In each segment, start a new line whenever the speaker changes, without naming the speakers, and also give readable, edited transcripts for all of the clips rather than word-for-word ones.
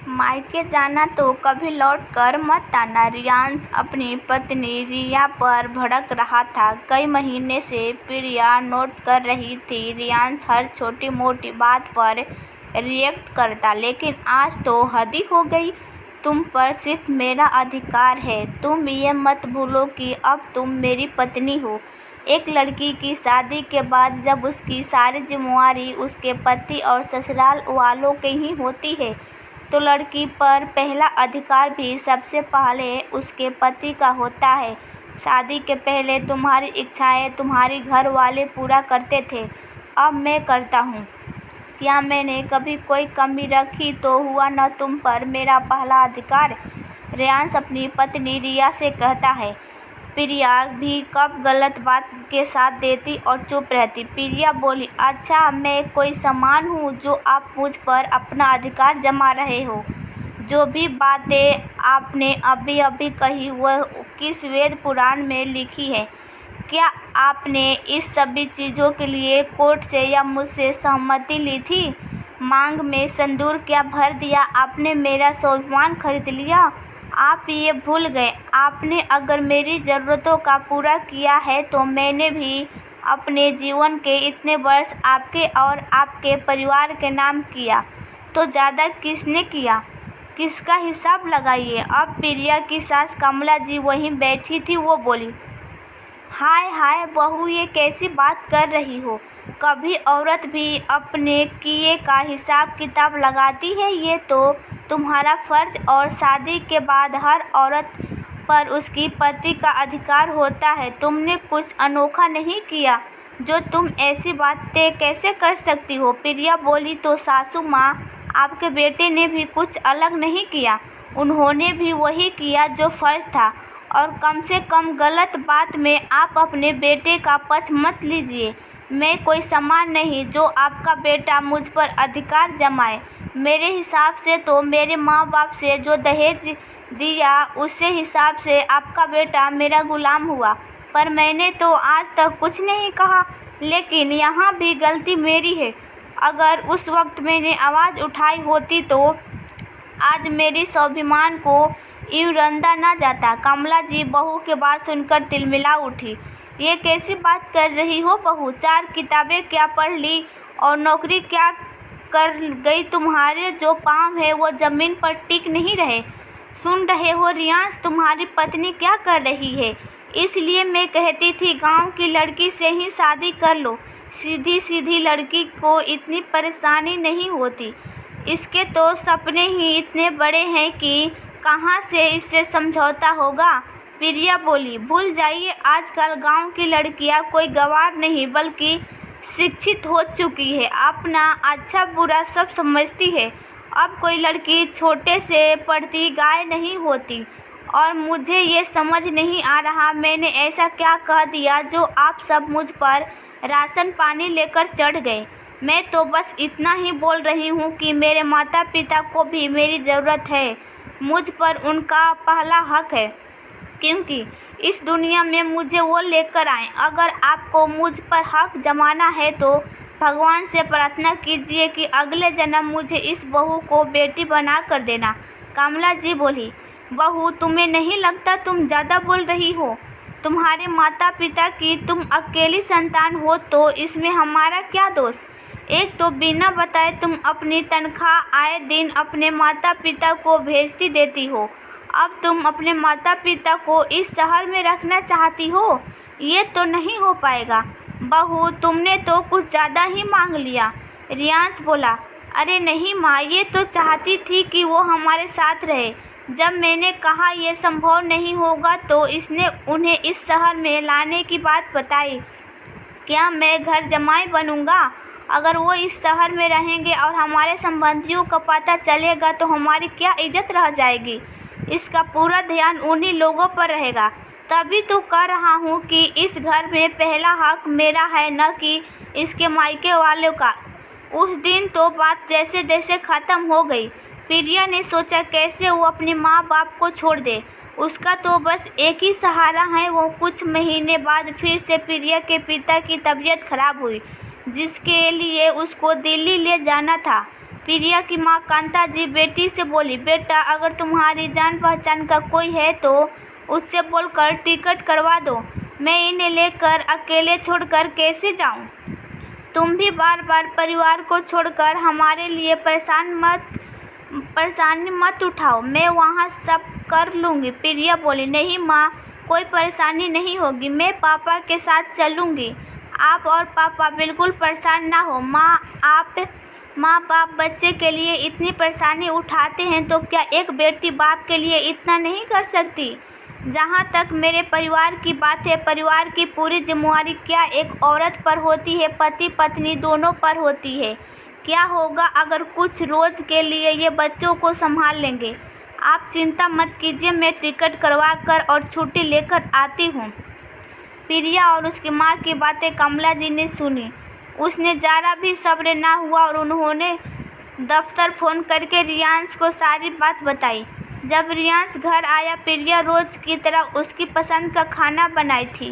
मायके जाना तो कभी लौट कर मत आना। रियांश अपनी पत्नी रिया पर भड़क रहा था। कई महीने से प्रिया नोट कर रही थी रियांश हर छोटी मोटी बात पर रिएक्ट करता, लेकिन आज तो हद ही हो गई। तुम पर सिर्फ मेरा अधिकार है। तुम ये मत भूलो कि अब तुम मेरी पत्नी हो। एक लड़की की शादी के बाद जब उसकी सारी जिम्मेदारी उसके पति और ससुराल वालों की ही होती है, तो लड़की पर पहला अधिकार भी सबसे पहले उसके पति का होता है। शादी के पहले तुम्हारी इच्छाएं तुम्हारे घर वाले पूरा करते थे, अब मैं करता हूँ। क्या मैंने कभी कोई कमी रखी तो हुआ न तुम पर मेरा पहला अधिकार। रियांश अपनी पत्नी रिया से कहता है। प्रिया भी कब गलत बात के साथ देती और चुप रहती। प्रिया बोली, अच्छा मैं कोई सामान हूँ जो आप मुझ पर अपना अधिकार जमा रहे हो। जो भी बातें आपने अभी अभी कही वह किस वेद पुराण में लिखी है? क्या आपने इस सभी चीज़ों के लिए कोर्ट से या मुझसे सहमति ली थी? मांग में सिंदूर क्या भर दिया आपने? मेरा स्वाभिमान खरीद लिया? आप ये भूल गए आपने अगर मेरी ज़रूरतों का पूरा किया है तो मैंने भी अपने जीवन के इतने वर्ष आपके और आपके परिवार के नाम किया, तो ज़्यादा किसने किया? किसका हिसाब लगाइए। अब प्रिया की सास कमला जी वहीं बैठी थी। वो बोली, हाय हाय बहू, ये कैसी बात कर रही हो? कभी औरत भी अपने किए का हिसाब किताब लगाती है? ये तो तुम्हारा फर्ज और शादी के बाद हर औरत पर उसकी पति का अधिकार होता है। तुमने कुछ अनोखा नहीं किया जो तुम ऐसी बातें कैसे कर सकती हो? प्रिया बोली, तो सासू माँ आपके बेटे ने भी कुछ अलग नहीं किया। उन्होंने भी वही किया जो फर्ज था, और कम से कम गलत बात में आप अपने बेटे का पक्ष मत लीजिए। मैं कोई सामान नहीं जो आपका बेटा मुझ पर अधिकार जमाए। मेरे हिसाब से तो मेरे माँ बाप से जो दहेज दिया उसी हिसाब से आपका बेटा मेरा गुलाम हुआ, पर मैंने तो आज तक कुछ नहीं कहा। लेकिन यहाँ भी गलती मेरी है। अगर उस वक्त मैंने आवाज़ उठाई होती तो आज मेरी स्वाभिमान को यूं रंधा ना जाता। कमला जी बहू के बात सुनकर तिलमिला उठी। ये कैसी बात कर रही हो बहू? 4 किताबें क्या पढ़ ली और नौकरी क्या कर गई? तुम्हारे जो पाँव है वो ज़मीन पर टिक नहीं रहे। सुन रहे हो रियांश, तुम्हारी पत्नी क्या कर रही है? इसलिए मैं कहती थी गांव की लड़की से ही शादी कर लो। सीधी सीधी लड़की को इतनी परेशानी नहीं होती। इसके तो सपने ही इतने बड़े हैं कि कहाँ से इससे समझौता होगा। प्रिया बोली, भूल जाइए, आजकल गांव की लड़कियां कोई गंवार नहीं बल्कि शिक्षित हो चुकी है। अपना अच्छा बुरा सब समझती है। अब कोई लड़की छोटे से पढ़ती गाय नहीं होती। और मुझे ये समझ नहीं आ रहा मैंने ऐसा क्या कह दिया जो आप सब मुझ पर राशन पानी लेकर चढ़ गए। मैं तो बस इतना ही बोल रही हूँ कि मेरे माता पिता को भी मेरी ज़रूरत है। मुझ पर उनका पहला हक है, क्योंकि इस दुनिया में मुझे वो लेकर आए। अगर आपको मुझ पर हक जमाना है तो भगवान से प्रार्थना कीजिए कि अगले जन्म मुझे इस बहू को बेटी बना कर देना। कमला जी बोली, बहू तुम्हें नहीं लगता तुम ज़्यादा बोल रही हो? तुम्हारे माता पिता की तुम अकेली संतान हो तो इसमें हमारा क्या दोष? एक तो बिना बताए तुम अपनी तनख्वाह आए दिन अपने माता पिता को भेजती देती हो। अब तुम अपने माता पिता को इस शहर में रखना चाहती हो? ये तो नहीं हो पाएगा। बहू तुमने तो कुछ ज़्यादा ही मांग लिया। रियांश बोला, अरे नहीं माँ, ये तो चाहती थी कि वो हमारे साथ रहे। जब मैंने कहा यह संभव नहीं होगा तो इसने उन्हें इस शहर में लाने की बात बताई। क्या मैं घर जमाई बनूंगा? अगर वो इस शहर में रहेंगे और हमारे संबंधियों का पता चलेगा तो हमारी क्या इज्जत रह जाएगी। इसका पूरा ध्यान उन्हीं लोगों पर रहेगा। तभी तो कह रहा हूँ कि इस घर में पहला हक मेरा है, न कि इसके मायके वालों का। उस दिन तो बात जैसे जैसे ख़त्म हो गई। प्रिया ने सोचा कैसे वो अपने माँ बाप को छोड़ दे। उसका तो बस एक ही सहारा है। वो कुछ महीने बाद फिर से प्रिया के पिता की तबीयत खराब हुई, जिसके लिए उसको दिल्ली ले जाना था। प्रिया की माँ कांता जी बेटी से बोली, बेटा अगर तुम्हारी जान पहचान का कोई है तो उससे बोलकर टिकट करवा दो। मैं इन्हें लेकर अकेले छोड़कर कैसे जाऊं? तुम भी बार बार परिवार को छोड़कर हमारे लिए परेशानी मत उठाओ, मैं वहाँ सब कर लूँगी। प्रिया बोली, नहीं माँ, कोई परेशानी नहीं होगी, मैं पापा के साथ चलूँगी। आप और पापा बिल्कुल परेशान ना हो। माँ बाप बच्चे के लिए इतनी परेशानी उठाते हैं तो क्या एक बेटी बाप के लिए इतना नहीं कर सकती? जहाँ तक मेरे परिवार की बात है, परिवार की पूरी जिम्मेवारी क्या एक औरत पर होती है? पति पत्नी दोनों पर होती है। क्या होगा अगर कुछ रोज के लिए ये बच्चों को संभाल लेंगे? आप चिंता मत कीजिए, मैं टिकट करवा कर और छुट्टी लेकर आती हूँ। प्रिया और उसकी माँ की बातें कमला जी ने सुनी। उसने जरा भी सब्र ना हुआ और उन्होंने दफ्तर फ़ोन करके रियांश को सारी बात बताई। जब रियांश घर आया, प्रिया रोज की तरह उसकी पसंद का खाना बनाई थी।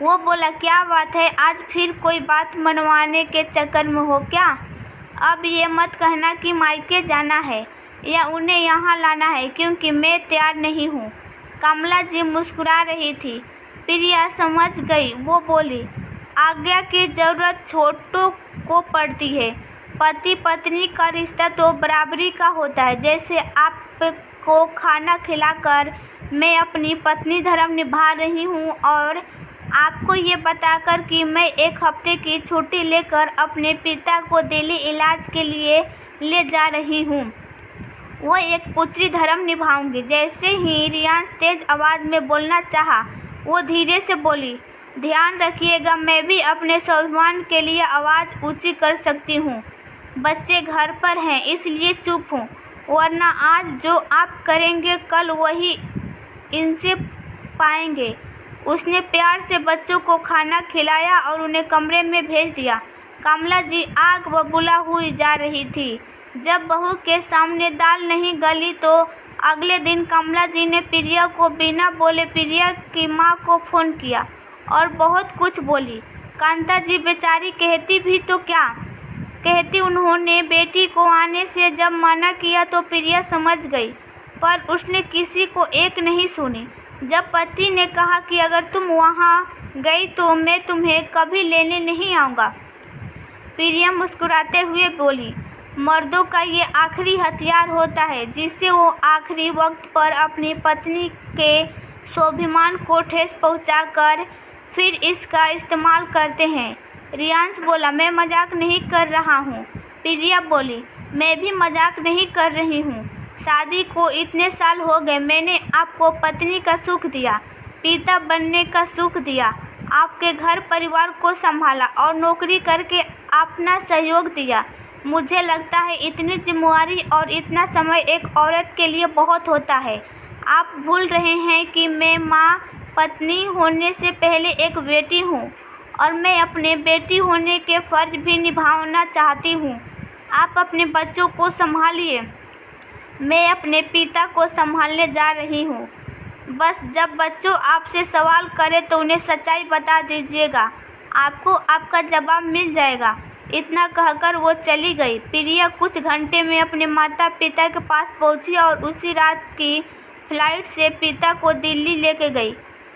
वो बोला, क्या बात है, आज फिर कोई बात मनवाने के चक्कर में हो क्या? अब ये मत कहना कि मायके जाना है या उन्हें यहाँ लाना है, क्योंकि मैं तैयार नहीं हूँ। कमला जी मुस्कुरा रही थी। प्रिया समझ गई। वो बोली, आज्ञा की ज़रूरत छोटों को पड़ती है। पति पत्नी का रिश्ता तो बराबरी का होता है। जैसे आपको खाना खिलाकर मैं अपनी पत्नी धर्म निभा रही हूँ और आपको ये बताकर कि मैं एक हफ्ते की छुट्टी लेकर अपने पिता को दिल्ली इलाज के लिए ले जा रही हूँ, वो एक पुत्री धर्म निभाऊंगी। जैसे ही रियांश तेज आवाज़ में बोलना चाहा, वो धीरे से बोली, ध्यान रखिएगा, मैं भी अपने स्वाभिमान के लिए आवाज़ ऊंची कर सकती हूँ। बच्चे घर पर हैं इसलिए चुप हूँ, वरना आज जो आप करेंगे कल वही इनसे पाएंगे। उसने प्यार से बच्चों को खाना खिलाया और उन्हें कमरे में भेज दिया। कमला जी आग बबूला हुई जा रही थी। जब बहू के सामने दाल नहीं गली तो अगले दिन कमला जी ने प्रिया को बिना बोले प्रिया की माँ को फ़ोन किया और बहुत कुछ बोली। कांता जी बेचारी कहती भी तो क्या कहती। उन्होंने बेटी को आने से जब मना किया तो प्रिया समझ गई, पर उसने किसी को एक नहीं सुनी। जब पति ने कहा कि अगर तुम वहाँ गई तो मैं तुम्हें कभी लेने नहीं आऊँगा, प्रिया मुस्कुराते हुए बोली, मर्दों का ये आखिरी हथियार होता है जिससे वो आखिरी वक्त पर अपनी पत्नी के स्वाभिमान को ठेस पहुंचाकर फिर इसका इस्तेमाल करते हैं। रियांश बोला, मैं मजाक नहीं कर रहा हूँ। प्रिया बोली, मैं भी मजाक नहीं कर रही हूँ। शादी को इतने साल हो गए, मैंने आपको पत्नी का सुख दिया, पिता बनने का सुख दिया, आपके घर परिवार को संभाला और नौकरी करके अपना सहयोग दिया। मुझे लगता है इतनी जिम्मेवारी और इतना समय एक औरत के लिए बहुत होता है। आप भूल रहे हैं कि मैं माँ पत्नी होने से पहले एक बेटी हूँ और मैं अपने बेटी होने के फ़र्ज भी निभाना चाहती हूँ। आप अपने बच्चों को संभालिए, मैं अपने पिता को संभालने जा रही हूँ। बस जब बच्चों आपसे सवाल करें तो उन्हें सच्चाई बता दीजिएगा, आपको आपका जवाब मिल जाएगा। इतना कहकर वो चली गई। प्रिया कुछ घंटे में अपने माता पिता के पास पहुंची और उसी रात की फ्लाइट से पिता को दिल्ली लेके गई।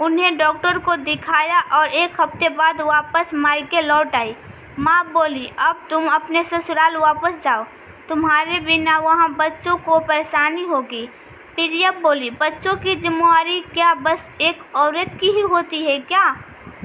उन्हें डॉक्टर को दिखाया और एक हफ्ते बाद वापस मायके लौट आई। माँ बोली, अब तुम अपने ससुराल वापस जाओ, तुम्हारे बिना वहाँ बच्चों को परेशानी होगी। प्रिया बोली, बच्चों की जिम्मेवारी क्या बस एक औरत की ही होती है क्या?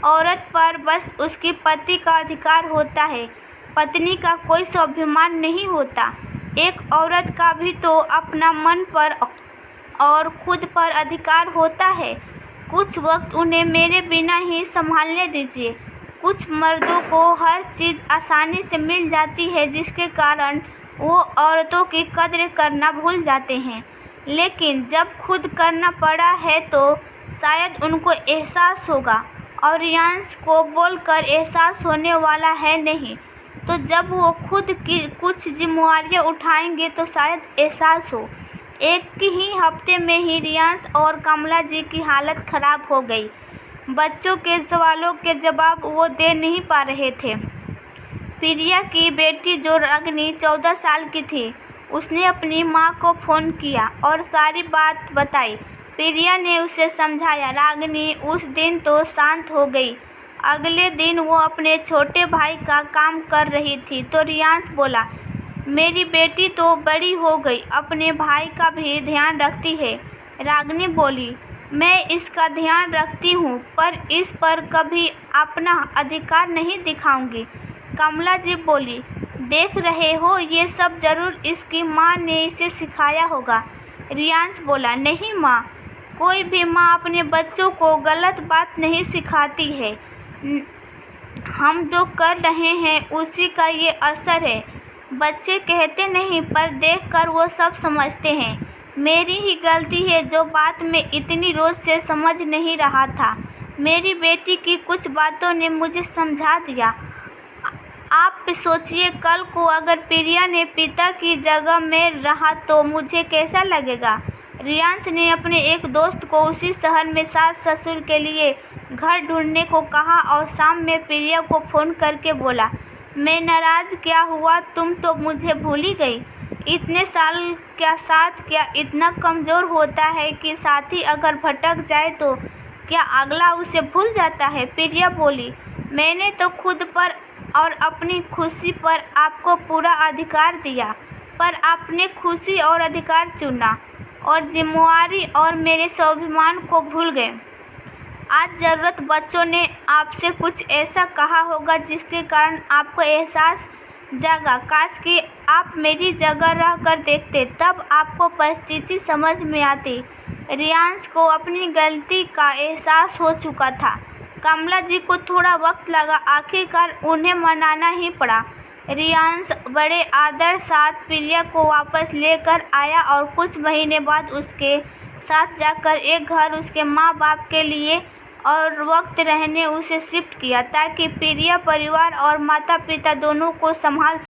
औरत पर बस उसकी पति का अधिकार होता है, पत्नी का कोई स्वाभिमान नहीं होता। एक औरत का भी तो अपना मन पर और खुद पर अधिकार होता है। कुछ वक्त उन्हें मेरे बिना ही संभालने दीजिए। कुछ मर्दों को हर चीज़ आसानी से मिल जाती है जिसके कारण वो औरतों की कद्र करना भूल जाते हैं, लेकिन जब खुद करना पड़ा है तो शायद उनको एहसास होगा। और रियांश को बोलकर एहसास होने वाला है नहीं, तो जब वो खुद की कुछ जिम्मेवारियां उठाएंगे तो शायद एहसास हो। एक ही हफ्ते में ही रियांश और कमला जी की हालत ख़राब हो गई। बच्चों के सवालों के जवाब वो दे नहीं पा रहे थे। प्रिया की बेटी जो रागिनी 14 साल की थी, उसने अपनी माँ को फोन किया और सारी बात बताई। प्रिया ने उसे समझाया। रागिनी उस दिन तो शांत हो गई। अगले दिन वो अपने छोटे भाई का काम कर रही थी तो रियांश बोला, मेरी बेटी तो बड़ी हो गई, अपने भाई का भी ध्यान रखती है। रागिनी बोली, मैं इसका ध्यान रखती हूँ पर इस पर कभी अपना अधिकार नहीं दिखाऊंगी। कमला जी बोली, देख रहे हो ये सब जरूर इसकी माँ ने इसे सिखाया होगा। रियांश बोला, नहीं माँ, कोई भी माँ अपने बच्चों को गलत बात नहीं सिखाती है। हम जो कर रहे हैं उसी का ये असर है। बच्चे कहते नहीं पर देखकर वो सब समझते हैं। मेरी ही गलती है जो बात में इतनी रोज से समझ नहीं रहा था। मेरी बेटी की कुछ बातों ने मुझे समझा दिया। आप सोचिए, कल को अगर प्रिया ने पिता की जगह में रहा तो मुझे कैसा लगेगा। रियांश ने अपने एक दोस्त को उसी शहर में सास ससुर के लिए घर ढूंढने को कहा और शाम में प्रिया को फ़ोन करके बोला, मैं नाराज़ क्या हुआ, तुम तो मुझे भूल ही गई। इतने साल क्या साथ क्या इतना कमज़ोर होता है कि साथी अगर भटक जाए तो क्या अगला उसे भूल जाता है। प्रिया बोली, मैंने तो खुद पर और अपनी खुशी पर आपको पूरा अधिकार दिया, पर आपने खुशी और अधिकार चुना और जिम्मेवारी और मेरे स्वाभिमान को भूल गए। आज ज़रूरत बच्चों ने आपसे कुछ ऐसा कहा होगा जिसके कारण आपको एहसास जागा। काश कि आप मेरी जगह रह कर देखते, तब आपको परिस्थिति समझ में आती। रियांश को अपनी गलती का एहसास हो चुका था। कमला जी को थोड़ा वक्त लगा, आखिरकार उन्हें मनाना ही पड़ा। रियांश बड़े आदर साथ प्रिया को वापस लेकर आया और कुछ महीने बाद उसके साथ जाकर एक घर उसके माँ बाप के लिए और वक्त रहने उसे शिफ्ट किया ताकि प्रिया परिवार और माता पिता दोनों को संभाल